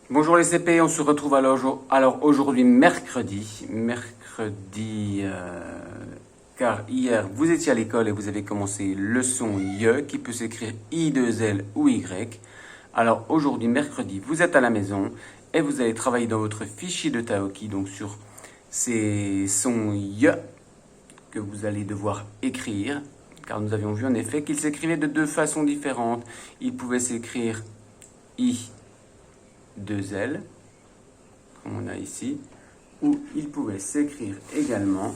Bonjour les CP, on se retrouve alors aujourd'hui mercredi, car hier vous étiez à l'école et vous avez commencé le son Y qui peut s'écrire I2L ou Y. Alors aujourd'hui mercredi, vous êtes à la maison et vous allez travailler dans votre fichier de Taoki, donc sur ces sons Y que vous allez devoir écrire, car nous avions vu en effet qu'ils s'écrivaient de deux façons différentes. Ils pouvaient s'écrire I 2L, comme on a ici, ou il pouvait s'écrire également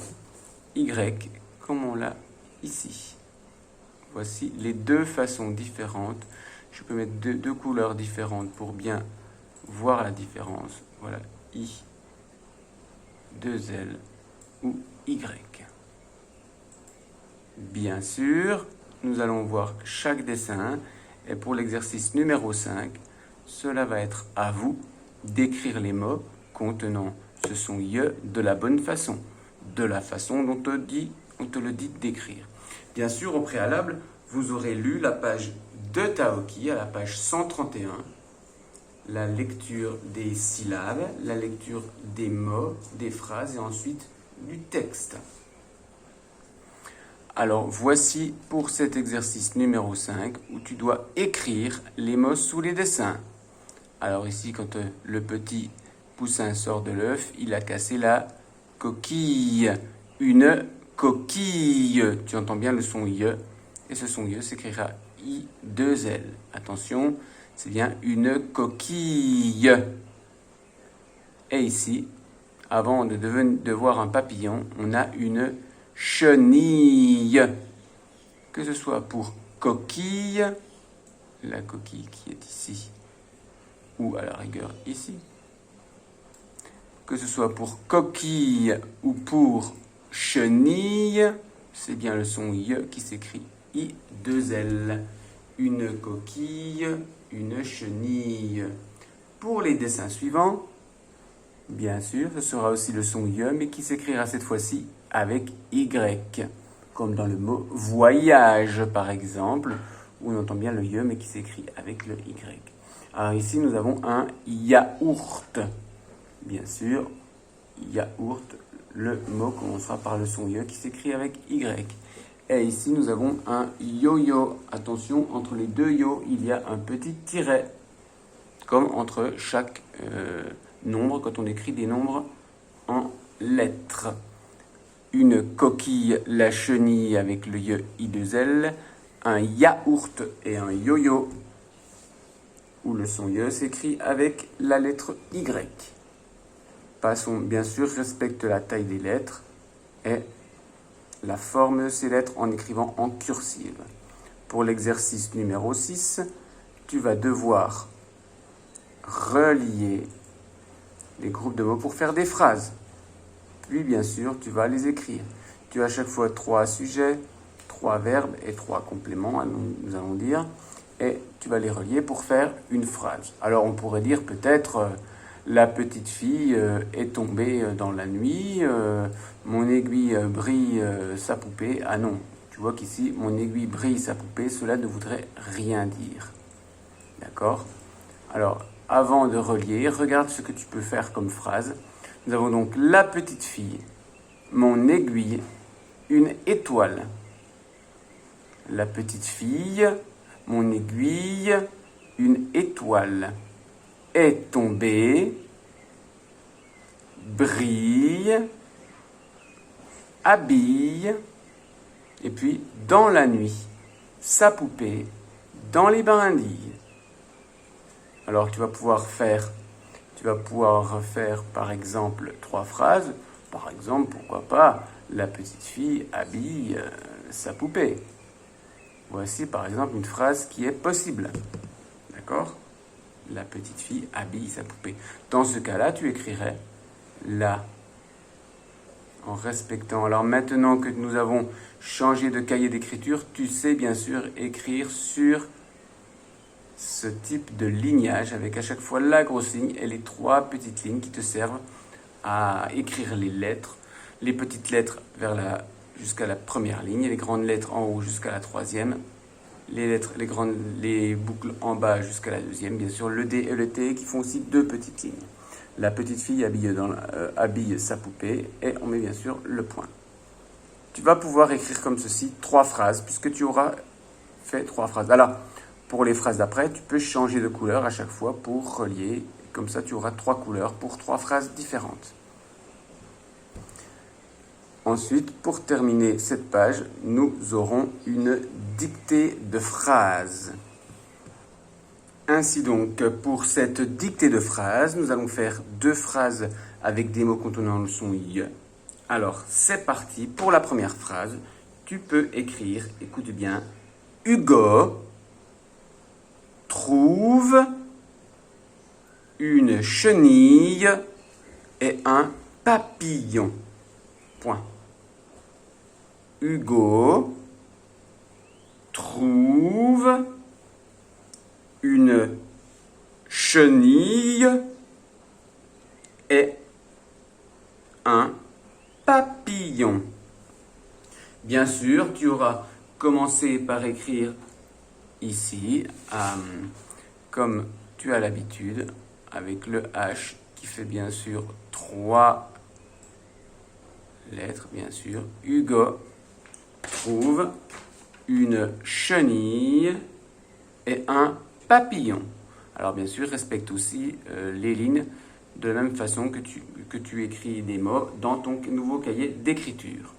Y, comme on l'a ici. Voici les deux façons différentes. Je peux mettre deux couleurs différentes pour bien voir la différence. Voilà, I, 2L ou Y. Bien sûr, nous allons voir chaque dessin, et pour l'exercice numéro 5, cela va être à vous d'écrire les mots contenant ce son Y de la bonne façon, de la façon dont on te le dit d'écrire. Bien sûr, au préalable, vous aurez lu la page de Taoki à la page 131, la lecture des syllabes, la lecture des mots, des phrases et ensuite du texte. Alors voici pour cet exercice numéro 5 où tu dois écrire les mots sous les dessins. Alors ici, quand le petit poussin sort de l'œuf, il a cassé la coquille. Une coquille. Tu entends bien le son Y. Et ce son Y s'écrira I2L. Attention, c'est bien une coquille. Et ici, avant de voir un papillon, on a une chenille. Que ce soit pour coquille, la coquille qui est ici, ou à la rigueur ici, que ce soit pour coquille ou pour chenille, c'est bien le son Y qui s'écrit I2L. Une coquille, une chenille. Pour les dessins suivants, bien sûr, ce sera aussi le son Y, mais qui s'écrira cette fois-ci avec Y, comme dans le mot voyage par exemple, où on entend bien le Y, mais qui s'écrit avec le Y. Alors ici, nous avons un yaourt. Bien sûr, yaourt, le mot commencera par le son Y qui s'écrit avec Y. Et ici, nous avons un yo-yo. Attention, entre les deux yo, il y a un petit tiret, comme entre chaque nombre, quand on écrit des nombres en lettres. Une coquille, la chenille avec le Y I2L, un yaourt et un yo-yo, où le son Y s'écrit avec la lettre Y. Passons, bien sûr, respecte la taille des lettres et la forme de ces lettres en écrivant en cursive. Pour l'exercice numéro 6, tu vas devoir relier les groupes de mots pour faire des phrases. Puis, bien sûr, tu vas les écrire. Tu as à chaque fois 3 sujets, 3 verbes et 3 compléments, nous allons dire, et tu vas les relier pour faire une phrase. Alors, on pourrait dire peut-être la petite fille est tombée dans la nuit, mon aiguille brille sa poupée. Ah non, tu vois qu'ici, mon aiguille brille sa poupée, cela ne voudrait rien dire. D'accord ? Alors, avant de relier, regarde ce que tu peux faire comme phrase. Nous avons donc la petite fille, mon aiguille, une étoile. La petite fille, mon aiguille, une étoile. Est tombée, brille, habille, et puis dans la nuit, sa poupée, dans les brindilles. Alors tu vas pouvoir faire par exemple 3 phrases. Par exemple, pourquoi pas, la petite fille habille sa poupée. Voici par exemple une phrase qui est possible. D'accord ? La petite fille habille sa poupée. Dans ce cas-là, tu écrirais là, en respectant. Alors maintenant que nous avons changé de cahier d'écriture, tu sais bien sûr écrire sur ce type de lignage avec à chaque fois la grosse ligne et les 3 petites lignes qui te servent à écrire les lettres. Les petites lettres jusqu'à la première ligne et les grandes lettres en haut jusqu'à la 3e. les lettres, les boucles en bas jusqu'à la deuxième, bien sûr, le D et le T qui font aussi deux petites lignes. La petite fille habille sa poupée et on met bien sûr le point. Tu vas pouvoir écrire comme ceci 3 phrases puisque tu auras fait 3 phrases. Alors, pour les phrases d'après, tu peux changer de couleur à chaque fois pour relier. Comme ça, tu auras 3 couleurs pour 3 phrases différentes. Ensuite, pour terminer cette page, nous aurons une dictée de phrases. Ainsi donc, pour cette dictée de phrases, nous allons faire 2 phrases avec des mots contenant le son I. Alors, c'est parti. Pour la première phrase, tu peux écrire, écoute bien, Hugo trouve une chenille et un papillon. Point. Hugo trouve une chenille et un papillon. Bien sûr, tu auras commencé par écrire ici, comme tu as l'habitude, avec le H qui fait bien sûr 3 lettres, bien sûr. Hugo trouve une chenille et un papillon. Alors bien sûr, respecte aussi les lignes de la même façon que tu écris des mots dans ton nouveau cahier d'écriture.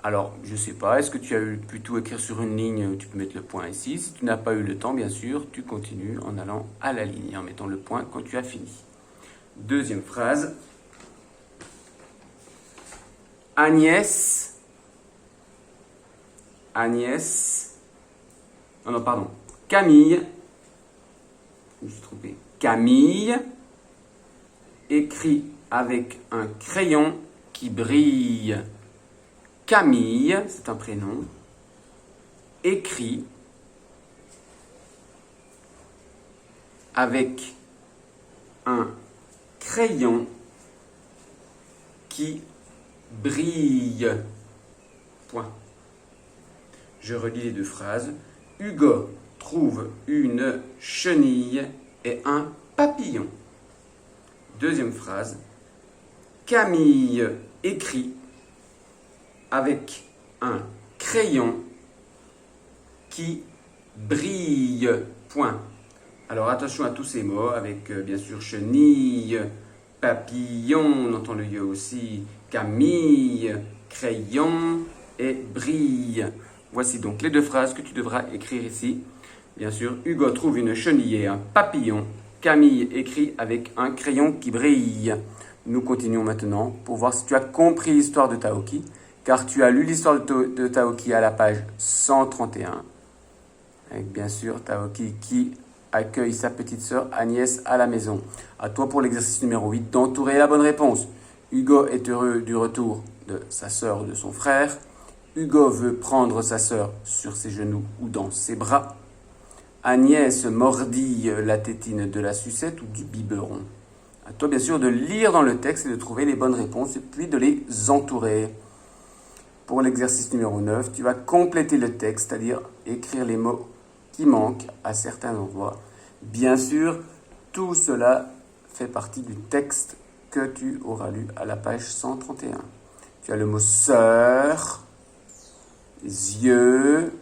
Alors, je ne sais pas, est-ce que tu as eu plutôt écrire sur une ligne, tu peux mettre le point ici. Si tu n'as pas eu le temps, bien sûr, tu continues en allant à la ligne et en mettant le point quand tu as fini. Deuxième phrase. Agnès, Camille, je me suis trompé, Camille écrit avec un crayon qui brille. Camille, c'est un prénom, écrit avec un crayon qui brille. Point. Je relis les 2 phrases. Hugo trouve une chenille et un papillon. Deuxième phrase. Camille écrit avec un crayon qui brille. Point. Alors attention à tous ces mots avec bien sûr chenille, papillon, on entend le yo aussi, Camille, crayon et brille. Voici donc les 2 phrases que tu devras écrire ici. Bien sûr, Hugo trouve une chenille et un papillon. Camille écrit avec un crayon qui brille. Nous continuons maintenant pour voir si tu as compris l'histoire de Taoki, car tu as lu l'histoire de Taoki à la page 131, avec bien sûr Taoki qui accueille sa petite sœur Agnès à la maison. À toi pour l'exercice numéro 8 d'entourer la bonne réponse. Hugo est heureux du retour de sa sœur ou de son frère. Hugo veut prendre sa sœur sur ses genoux ou dans ses bras. Agnès mordit la tétine de la sucette ou du biberon. À toi bien sûr de lire dans le texte et de trouver les bonnes réponses et puis de les entourer. Pour l'exercice numéro 9, tu vas compléter le texte, c'est-à-dire écrire les mots qui manquent à certains endroits. Bien sûr, tout cela fait partie du texte que tu auras lu à la page 131. Tu as le mot sœur, yeux,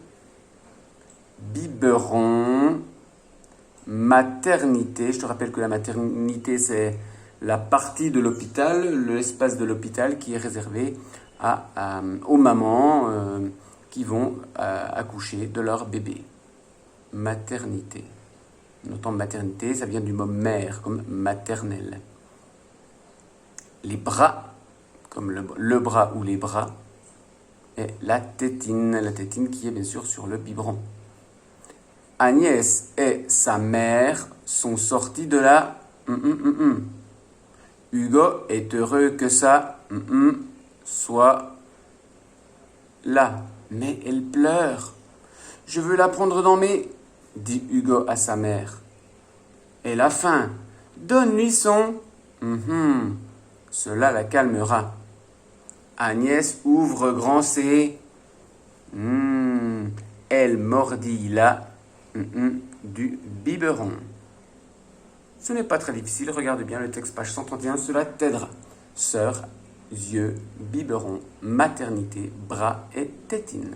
biberon, maternité. Je te rappelle que la maternité, c'est la partie de l'hôpital, l'espace de l'hôpital qui est réservé aux mamans qui vont accoucher de leur bébé. Maternité. On entend maternité, ça vient du mot mère, comme maternelle. Les bras, comme le bras ou les bras, et la tétine qui est bien sûr sur le biberon. Agnès et sa mère sont sortis de la Hugo est heureux que ça soit là, mais elle pleure. Je veux la prendre dans mes, dit Hugo à sa mère. Elle a faim. Donne-lui son. Cela la calmera. Agnès ouvre grand ses. Elle mordit là du biberon. Ce n'est pas très difficile, regarde bien le texte page 131, cela t'aidera. Sœur, yeux, biberon, maternité, bras et tétine.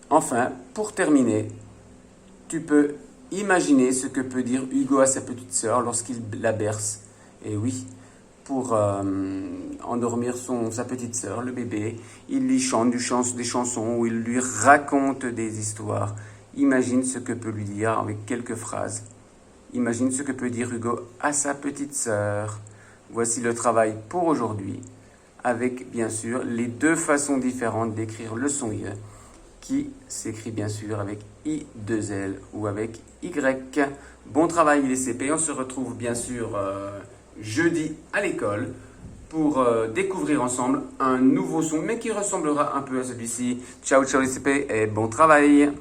Enfin, pour terminer, tu peux imaginer ce que peut dire Hugo à sa petite sœur lorsqu'il la berce. Et oui, pour endormir sa petite sœur, le bébé, il lui chante des chansons ou il lui raconte des histoires. Imagine ce que peut lui dire avec quelques phrases. Imagine ce que peut dire Hugo à sa petite sœur. Voici le travail pour aujourd'hui, avec bien sûr les deux façons différentes d'écrire le son Y, qui s'écrit bien sûr avec I2L ou avec Y. Bon travail les CP, on se retrouve bien sûr jeudi à l'école pour découvrir ensemble un nouveau son, mais qui ressemblera un peu à celui-ci. Ciao ciao les CP et bon travail!